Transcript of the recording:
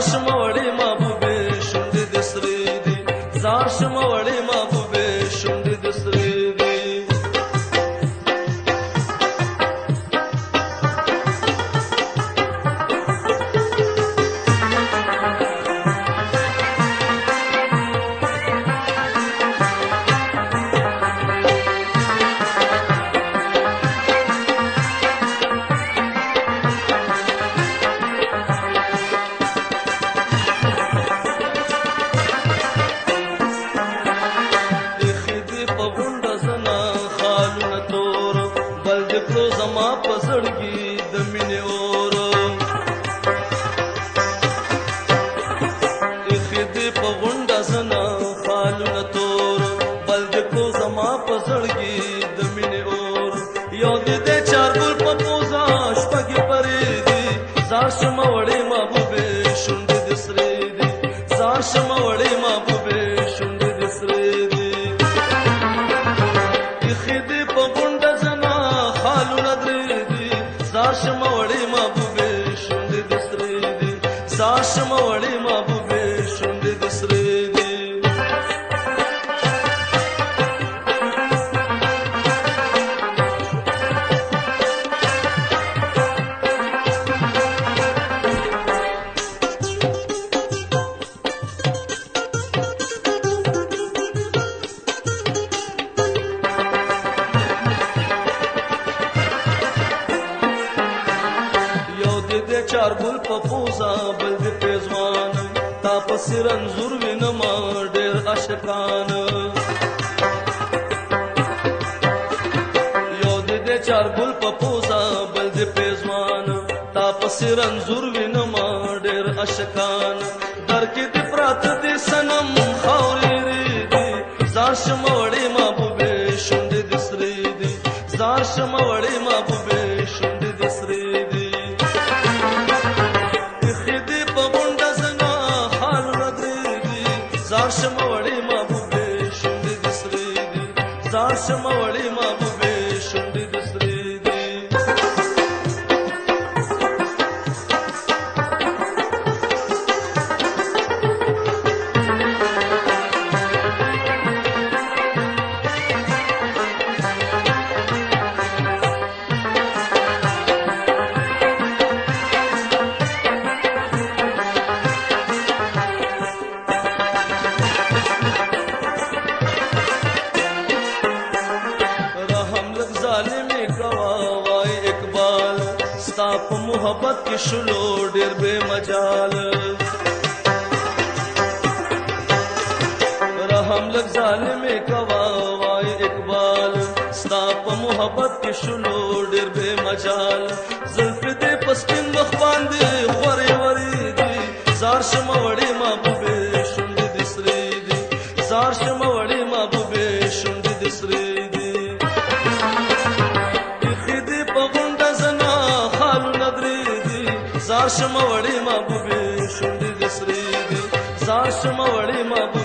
شمه وړې محبوبې شونډې دې سرې دي زار شمه وړې محبوبې شونډې دې سرې دي زما پسړګي د مینې اور خدي په غونډه زنا خالونه تور بل د کو زما پسړګي د مینې اور یو دې چار ګل په پوزا شپږ پرې دي زار شمه وړې محبوبې شونډې دې سرې دي زار شمه وړې محبوبې شونډې دې سرې دي خدي په غونډه زنا خالونه درې دي زار شمه وړې محبوبې شونډې دې سرې دي زار شمه وړې محبوبې شونډې دې سرې دي چار ګل په پوزا بل دې پېزوان تا پسې رنځور وینما ډېر عاشقان یو دې چار ګل په پوزا بل دې پېزوان تا پسې رنځور وینما ډېر عاشقان در کې دې پرات دې صنم خاورې دي زار شمه وړې محبوبې شونډې دې سرې دي زار شمه وړې محبوبې شونډې دې سرې دي زار شمه وړې محبوبې شونډې دې سرې دي زار شمه وړې محبوبې شونډې دې سرې دي په محبت کې شلو ډېر بے مجال رحم لګ ظالم کوا وای اقبال ستا په محبت کې شلو ډېر بے مجال زلف دې پسپین مخ باندې خورې ورې دي زار شمه وړې محبوبې شونډې دې سرې دي زار شمه وړې محبوبې شونډې دې سرې دي زار شمه وړې محبوبې شونډې دې سرې دي زار شمه وړې محبوبې